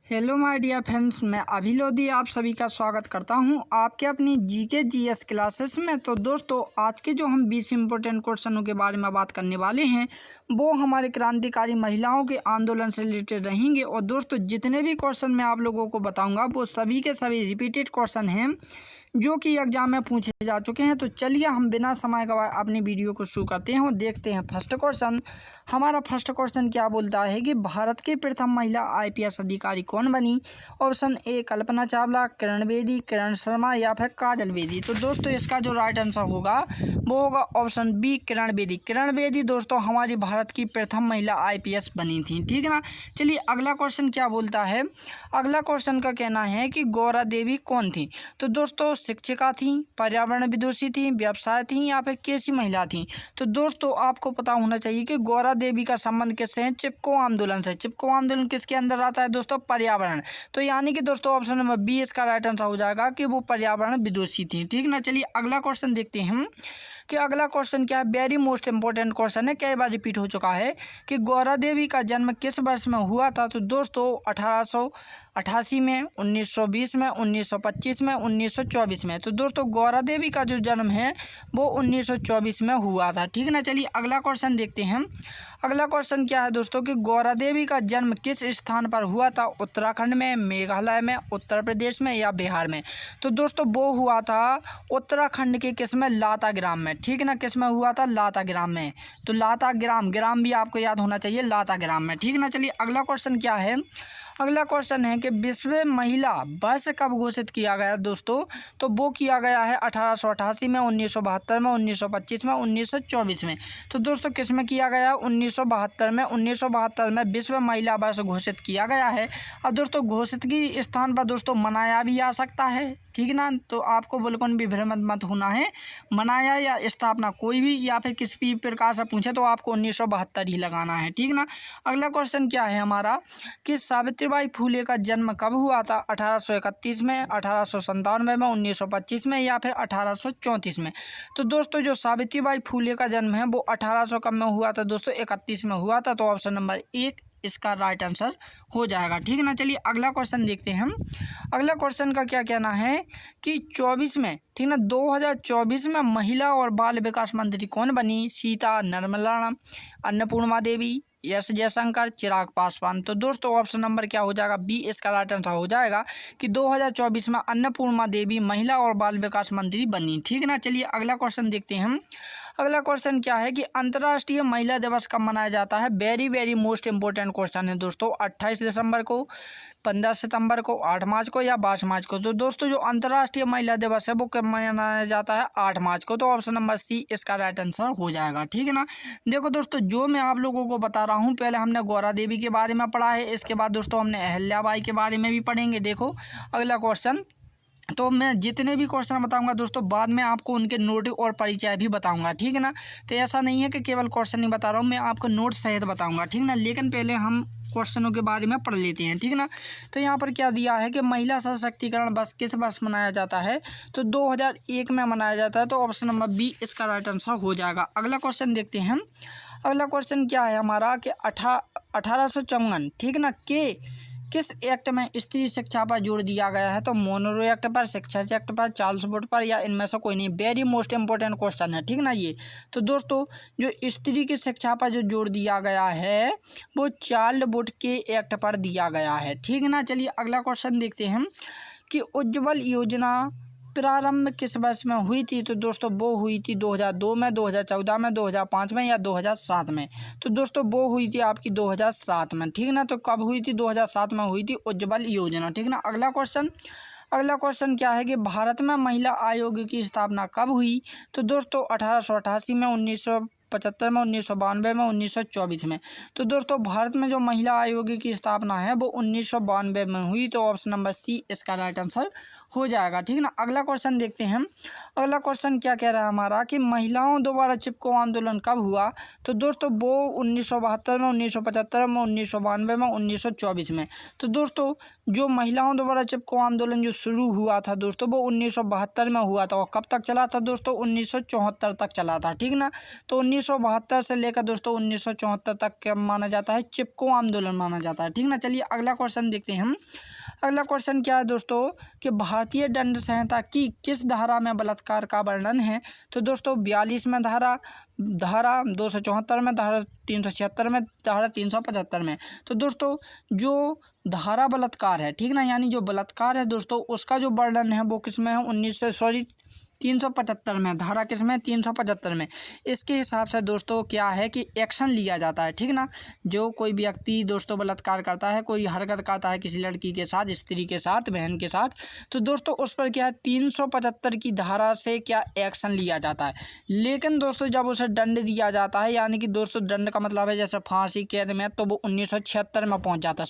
Hello my dear friends, मैं अभी लोधी आप सभी का स्वागत करता हूं आपके अपनी जीके जीएस क्लासेस में। तो दोस्तों, आज के जो हम 20 इम्पोर्टेंट क्वेश्चनों के बारे में बात करने वाले हैं वो हमारे क्रांतिकारी महिलाओं के आंदोलन से रिलेटेड रहेंगे। और दोस्तों, जितने भी क्वेश्चन मैं आप लोगों को बताऊंगा वो सभी के सभी रिपीटेड क्वेश्चन हैं जो कि एग्जाम में पूछे जा चुके हैं। तो चलिए हम बिना समय गवाए अपनी वीडियो को शुरू करते हैं और देखते हैं फर्स्ट क्वेश्चन। हमारा फर्स्ट क्वेश्चन क्या बोलता है कि भारत की प्रथम महिला आईपीएस अधिकारी कौन बनी? ऑप्शन ए कल्पना चावला, किरण बेदी, किरण शर्मा या फिर काजल बेदी। तो दोस्तों, इसका जो राइट आंसर होगा वो होगा ऑप्शन बी किरण बेदी। किरण बेदी दोस्तों हमारी भारत की प्रथम महिला आईपीएस बनी थी, ठीक है ना। चलिए अगला क्वेश्चन क्या बोलता है। अगला क्वेश्चन का कहना है कि गौरा देवी कौन थी? तो दोस्तों, शिक्षिका थी, पर्यावरण विदुषी थी, व्यवसाय थी या फिर कैसी महिला थी? तो दोस्तों, आपको पता होना चाहिए कि गौरा देवी का संबंध किससे है? चिपको आंदोलन से। चिपको आंदोलन किसके अंदर आता है दोस्तों? पर्यावरण। तो यानी कि दोस्तों ऑप्शन नंबर बी इसका राइट आंसर हो जाएगा कि वो पर्यावरण विदुषी थी, ठीक ना। चलिए अगला क्वेश्चन देखते हैं हम कि अगला क्वेश्चन क्या है। वेरी मोस्ट इंपॉर्टेंट क्वेश्चन है, कई बार रिपीट हो चुका है कि गौरा देवी का जन्म किस वर्ष में हुआ था? तो दोस्तों 1888 में, 1920 में, 1925 में, 1924 में। तो दोस्तों गौरा देवी का जो जन्म है वो 1924 में हुआ था, ठीक ना। चलिए अगला क्वेश्चन देखते हैं। अगला क्वेश्चन क्या है दोस्तों कि गौरा देवी का जन्म किस स्थान पर हुआ था? उत्तराखंड में, मेघालय में, उत्तर प्रदेश में या बिहार में? तो दोस्तों वो हुआ था उत्तराखंड के किस में? लाता ग्राम में, ठीक ना। किस में हुआ था? लाता ग्राम में। तो लाता ग्राम, ग्राम भी आपको याद होना चाहिए, लाता ग्राम में, ठीक ना। चलिए अगला क्वेश्चन क्या है। अगला क्वेश्चन है कि विश्व महिला वर्ष कब घोषित किया गया दोस्तों? तो वो किया गया है 1888 में, 1972 में, 1925 में, 1924 में। तो दोस्तों किस में किया गया? 1972 में। 1972 में विश्व महिला वर्ष घोषित किया गया है। अब दोस्तों घोषित की स्थान पर दोस्तों मनाया भी आ सकता है, ठीक ना। तो आपको बिल्कुल भी भ्रमित मत होना है। मनाया या स्थापना कोई भी या फिर किसी भी प्रकार से पूछे तो आपको 1972 ही लगाना है, ठीक ना। अगला क्वेश्चन क्या है हमारा कि सावित्रीबाई फुले का जन्म कब हुआ था? 1831 में, 1897 में, 1925 में या फिर 1834 में? तो दोस्तों जो सावित्रीबाई फुले का जन्म है वो 1800 कब में हुआ था दोस्तों? 31 में हुआ था। तो ऑप्शन नंबर 1 इसका राइट आंसर हो जाएगा, ठीक है ना। चलिए अगला क्वेश्चन देखते हैं हम। अगला क्वेश्चन का क्या कहना है कि 24 में, ठीक ना, 2024 में महिला और बाल विकास मंत्री कौन बनी? सीता निर्मला, अन्नपूर्णा देवी, एस जयशंकर, चिराग पासवान। तो दोस्तों ऑप्शन नंबर क्या हो जाएगा? बी इसका राइट आंसर हो जाएगा कि 2024 में अन्नपूर्णा देवी महिला और बाल विकास मंत्री बनी, ठीक ना। चलिए अगला क्वेश्चन देखते हैं हम। अगला क्वेश्चन क्या है कि अंतर्राष्ट्रीय महिला दिवस कब मनाया जाता है? वेरी मोस्ट इंपॉर्टेंट क्वेश्चन है दोस्तों। 28 दिसंबर को, 15 सितंबर को, 8 मार्च को या 22 मार्च को? तो दोस्तों जो अंतर्राष्ट्रीय महिला दिवस है वो कब मनाया जाता है? 8 मार्च को। तो ऑप्शन नंबर सी इसका राइट आंसर हो जाएगा, ठीक है ना। देखो दोस्तों, जो मैं आप लोगों को बता रहा हूँ, पहले हमने गौरा देवी के बारे में पढ़ा है, इसके बाद दोस्तों हमने अहल्याबाई के बारे में भी पढ़ेंगे। देखो अगला क्वेश्चन, तो मैं जितने भी क्वेश्चन बताऊंगा दोस्तों बाद में आपको उनके नोट और परिचय भी बताऊंगा, ठीक है ना। तो ऐसा नहीं है कि केवल क्वेश्चन नहीं बता रहा हूँ, मैं आपको नोट सहित बताऊंगा, ठीक ना। लेकिन पहले हम क्वेश्चनों के बारे में पढ़ लेते हैं, ठीक है ना। तो यहाँ पर क्या दिया है कि महिला सशक्तिकरण बस किस वर्ष मनाया जाता है? तो 2001 में मनाया जाता है। तो ऑप्शन नंबर बी इसका राइट आंसर हो जाएगा। अगला क्वेश्चन देखते हैं हम। अगला क्वेश्चन क्या है हमारा कि 1854, ठीक ना, के किस एक्ट में स्त्री शिक्षा पर जोर दिया गया है? तो मोनरो एक्ट पर, शिक्षा एक्ट पर, चार्ल्स वुड पर या इनमें से कोई नहीं। वेरी मोस्ट इंपॉर्टेंट क्वेश्चन है, ठीक ना ये। तो दोस्तों जो स्त्री की शिक्षा पर जो जोर दिया गया है वो चार्ल्स वुड के एक्ट पर दिया गया है, ठीक ना। चलिए अगला क्वेश्चन देखते हैं हम कि उज्ज्वल योजना प्रारंभ किस वर्ष में हुई थी? तो दोस्तों वो हुई थी 2002 में, 2014 में, 2005 में या 2007 में? तो दोस्तों वो हुई थी आपकी 2007 में, ठीक ना। तो कब हुई थी? 2007 में हुई थी उज्ज्वल योजना, ठीक ना। अगला क्वेश्चन क्या है कि भारत में महिला आयोग की स्थापना कब हुई? तो दोस्तों 1888 में, 1975 में, 1992 में, 1924 में? तो दोस्तों भारत में जो महिला आयोग की स्थापना है वो 1992 में हुई। तो ऑप्शन नंबर सी इसका राइट आंसर हो जाएगा, ठीक ना। अगला क्वेश्चन देखते हैं हम। अगला क्वेश्चन क्या कह रहा है हमारा कि महिलाओं द्वारा चिपको आंदोलन कब हुआ? तो दोस्तों वो 1972 में, 1975 में, 1992 में, 1924 में? तो दोस्तों जो महिलाओं द्वारा चिपको आंदोलन जो शुरू हुआ था दोस्तों वो 1972 में हुआ था। और कब तक चला था दोस्तों? 1974 तक चला था, ठीक ना। तो 1972 से लेकर दोस्तों 1974 तक क्या माना जाता है, चिपको आंदोलन माना जाता है। ठीक ना, चलिए अगला क्वेश्चन देखते हैं हम। अगला क्वेश्चन क्या है दोस्तों कि भारतीय दंड संहिता की किस धारा में बलात्कार का वर्णन है? तो दोस्तों 42 में धारा 274 में, धारा 376 में, धारा 375 में। तो दोस्तों जो धारा बलात्कार है, ठीक ना, यानी जो बलात्कार है दोस्तों उसका जो वर्णन है वो किस में है, 375 में। धारा किस में, 375 में। इसके हिसाब से दोस्तों क्या है कि एक्शन लिया जाता है। ठीक ना, जो कोई व्यक्ति दोस्तों बलात्कार करता है, कोई हरकत करता है किसी लड़की के साथ, स्त्री के साथ, बहन के साथ, तो दोस्तों उस पर क्या है 375 की धारा से क्या एक्शन लिया जाता है। लेकिन दोस्तों जब उसे दंड दिया जाता है, यानी कि दोस्तों दंड का मतलब है जैसे फांसी कैद में, तो वो 1976 में पहुंच जाता है,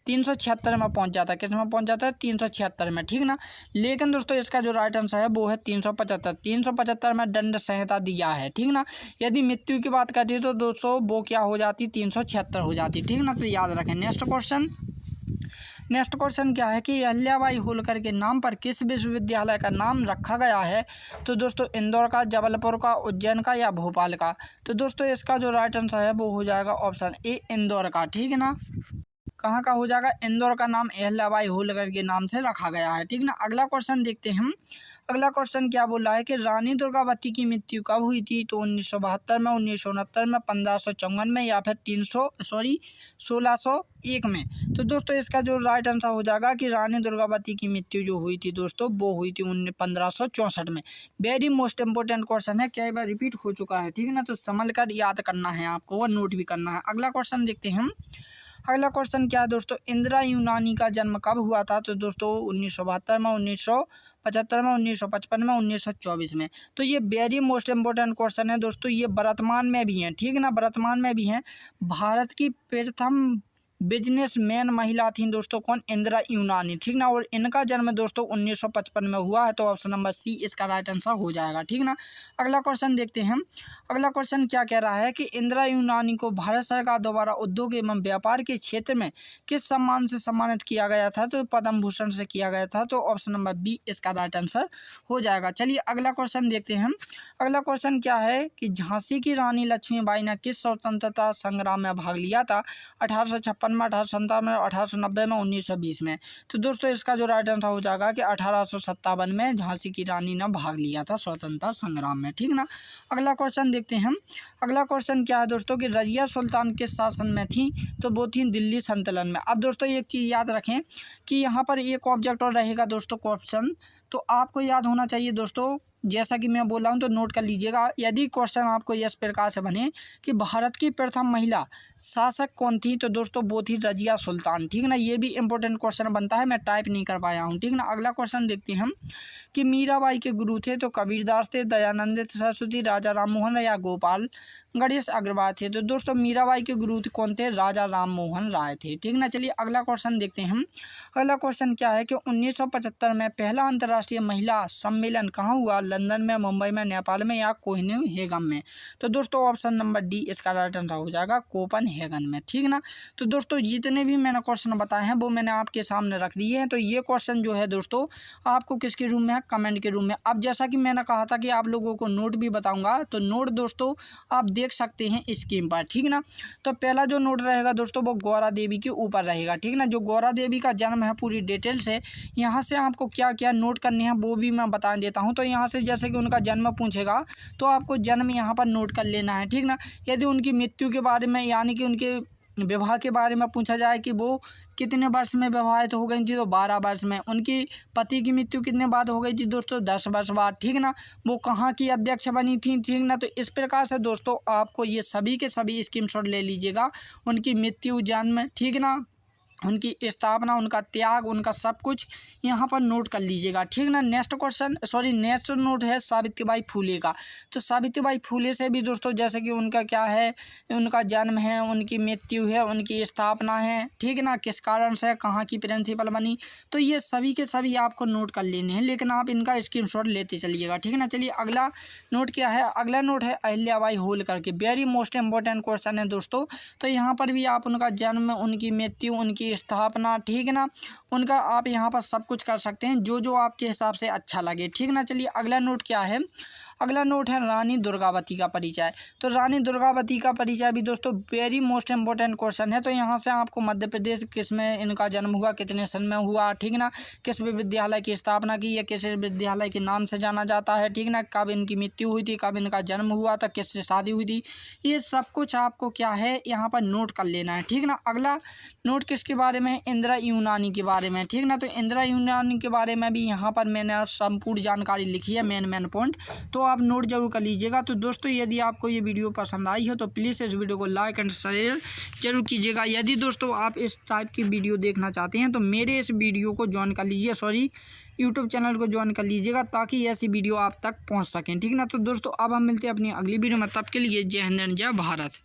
376 में पहुंच जाता है। किस में पहुंच जाता है, 376 में। ठीक ना, लेकिन दोस्तों इसका जो राइट आंसर है वो है 375 में दंड संहिता दिया है। ठीक ना, यदि मृत्यु की बात करती है तो दोस्तों वो क्या हो जाती, 376 हो जाती। ठीक ना, तो याद रखें। नेक्स्ट क्वेश्चन क्या है कि अहिल्याबाई होलकर के नाम पर किस विश्वविद्यालय का नाम रखा गया है? तो दोस्तों इंदौर का, जबलपुर का, उज्जैन का या भोपाल का? तो दोस्तों इसका जो राइट आंसर है वो हो जाएगा ऑप्शन ए, इंदौर का। ठीक है ना, कहाँ का हो जाएगा, इंदौर का नाम अहिल्याबाई होलकर के नाम से रखा गया है। ठीक ना, अगला क्वेश्चन देखते हैं हम। अगला क्वेश्चन क्या बोल रहा है कि रानी दुर्गावती की मृत्यु कब हुई थी? तो 1972 में, 1969 में, 1554 में या फिर 1601 में। तो दोस्तों इसका जो राइट आंसर हो जाएगा कि रानी दुर्गावती की मृत्यु जो हुई थी दोस्तों वो हुई थी 1564 में। वेरी मोस्ट इंपोर्टेंट क्वेश्चन है, कई बार रिपीट हो चुका है। ठीक है ना, तो संभल कर याद करना है आपको, वो नोट भी करना है। अगला क्वेश्चन देखते हैं हम। अगला क्वेश्चन क्या है दोस्तों, इंदिरा यूनानी का जन्म कब हुआ था? तो दोस्तों 1972 में, 1975 में, 1955 में, 1924 में। तो ये वेरी मोस्ट इंपोर्टेंट क्वेश्चन है दोस्तों, ये वर्तमान में भी हैं। ठीक है ना, वर्तमान में भी हैं। भारत की प्रथम बिजनेसमैन महिला थी दोस्तों, कौन, इंदिरा यूनानी। ठीक ना, और इनका जन्म दोस्तों 1955 में हुआ है, तो ऑप्शन नंबर सी इसका राइट आंसर हो जाएगा। ठीक ना, अगला क्वेश्चन देखते हैं हम। अगला क्वेश्चन क्या कह रहा है कि इंदिरा यूनानी को भारत सरकार द्वारा उद्योग एवं व्यापार के क्षेत्र में किस सम्मान से सम्मानित किया गया था? तो पद्म भूषण से किया गया था, तो ऑप्शन नंबर बी इसका राइट आंसर हो जाएगा। चलिए अगला क्वेश्चन देखते हैं हम। अगला क्वेश्चन क्या है कि झांसी की रानी लक्ष्मीबाई ने किस स्वतंत्रता संग्राम में भाग लिया था? 1856 में, 1857 में, 1890 में, 1920 में। तो दोस्तों इसका जो राइट आंसर हो जाएगा कि 1857 में झांसी की रानी ने भाग लिया था स्वतंत्रता संग्राम में। ठीक ना, अगला क्वेश्चन देखते हैं हम। अगला क्वेश्चन क्या है दोस्तों कि रजिया सुल्तान किस शासन में थी? तो वो थी दिल्ली सल्तनत में। अब दोस्तों एक चीज़ याद रखें कि यहाँ पर एक ऑब्जेक्ट और रहेगा दोस्तों क्वेश्चन, तो आपको याद होना चाहिए दोस्तों, जैसा कि मैं बोल रहा हूँ तो नोट कर लीजिएगा। यदि क्वेश्चन आपको इस प्रकार से बने कि भारत की प्रथम महिला शासक कौन थी? तो दोस्तों वो थी रजिया सुल्तान। ठीक ना, ये भी इंपॉर्टेंट क्वेश्चन बनता है, मैं टाइप नहीं कर पाया हूँ। ठीक ना, अगला क्वेश्चन देखते हैं हम कि मीराबाई के गुरु थे? तो कबीरदास थे, दयानंद सरस्वती, राजा राम मोहन या गोपाल गणेश अग्रवाल थे? तो दोस्तों मीराबाई के गुरु कौन थे? राजा राम मोहन राय थे। ठीक ना, चलिए अगला क्वेश्चन देखते हैं हम। अगला क्वेश्चन क्या है कि 1975 में पहला अंतर्राष्ट्रीय महिला सम्मेलन कहाँ हुआ? लंदन में, मुंबई में, नेपाल में या कोपेनहेगन में? तो दोस्तों ऑप्शन नंबर डी इसका राइट आंसर हो जाएगा कोपेनहेगन में। ठीक ना, तो दोस्तों जितने भी मैंने क्वेश्चन बताए हैं वो मैंने आपके सामने रख दिए हैं। तो ये क्वेश्चन जो है दोस्तों आपको किसके रूम में है? कमेंट के रूम में। अब जैसा कि मैंने कहा था कि आप लोगों को नोट भी बताऊंगा, तो नोट दोस्तों आप देख सकते हैं स्क्रीन पर। ठीक ना, तो पहला जो नोट रहेगा दोस्तों वो गौरा देवी के ऊपर रहेगा। ठीक ना, जो गौरा देवी का जन्म है पूरी डिटेल से यहाँ से आपको क्या क्या नोट करने हैं वो भी मैं बता देता हूँ। तो यहाँ से जैसे कि उनका जन्म पूछेगा तो आपको जन्म यहाँ पर नोट कर लेना है। ठीक ना, यदि उनकी मृत्यु के बारे में यानी कि उनके विवाह के बारे में पूछा जाए कि वो कितने वर्ष में विवाहित हो गई थी, तो 12 वर्ष में। उनकी पति की मृत्यु कितने बाद हो गई थी दोस्तों? 10 वर्ष बाद। ठीक ना, वो कहाँ की अध्यक्ष बनी थी? ठीक ना, तो इस प्रकार से दोस्तों आपको ये सभी के सभी स्क्रीनशॉट ले लीजिएगा, उनकी मृत्यु, जन्म, ठीक ना, उनकी स्थापना, उनका त्याग, उनका सब कुछ यहाँ पर नोट कर लीजिएगा। ठीक ना, नेक्स्ट नोट है सावित्रीबाई फुले का। तो सावित्रीबाई फुले से भी दोस्तों जैसे कि उनका क्या है, उनका जन्म है, उनकी मृत्यु है, उनकी स्थापना है, ठीक ना, किस कारण से, कहाँ की प्रिंसिपल बनी, तो ये सभी के सभी आपको नोट कर लेने हैं, लेकिन आप इनका स्क्रीनशॉट लेते चलिएगा। ठीक है ना, चलिए अगला नोट क्या है? अगला नोट है अहिल्याबाई होलकर के। वेरी मोस्ट इंपॉर्टेंट क्वेश्चन है दोस्तों। तो यहाँ पर भी आप उनका जन्म, उनकी मृत्यु, उनकी स्थापना, ठीक है ना, उनका आप यहाँ पर सब कुछ कर सकते हैं जो जो आपके हिसाब से अच्छा लगे। ठीक ना, चलिए अगला नोट क्या है? अगला नोट है रानी दुर्गावती का परिचय। तो रानी दुर्गावती का परिचय भी दोस्तों वेरी मोस्ट इंपॉर्टेंट क्वेश्चन है। तो यहाँ से आपको मध्य प्रदेश किस में इनका जन्म हुआ, कितने सन में हुआ, ठीक ना, किस विश्वविद्यालय की स्थापना की है, किस विद्यालय के नाम से जाना जाता है, ठीक ना, कब इनकी मृत्यु हुई थी, कब इनका जन्म हुआ था, किससे शादी हुई थी, ये सब कुछ आपको क्या है यहाँ पर नोट कर लेना है, ठीक ना। अगला नोट किसके बारे में है, इंदिरा यूनानी के बारे में, ठीक ना। तो इंदिरा यूनानी के बारे में भी यहाँ पर मैंने संपूर्ण जानकारी लिखी है, मेन पॉइंट, तो आप नोट जरूर कर लीजिएगा। तो दोस्तों यदि आपको ये वीडियो पसंद आई हो तो प्लीज़ इस वीडियो को लाइक एंड शेयर जरूर कीजिएगा। यदि दोस्तों आप इस टाइप की वीडियो देखना चाहते हैं तो मेरे इस वीडियो को ज्वाइन कर लीजिए, यूट्यूब चैनल को ज्वाइन कर लीजिएगा, ताकि ऐसी वीडियो आप तक पहुंच सकें, ठीक ना। तो दोस्तों अब हम मिलते हैं अपनी अगली वीडियो में, तब के लिए जय हिंद जय भारत।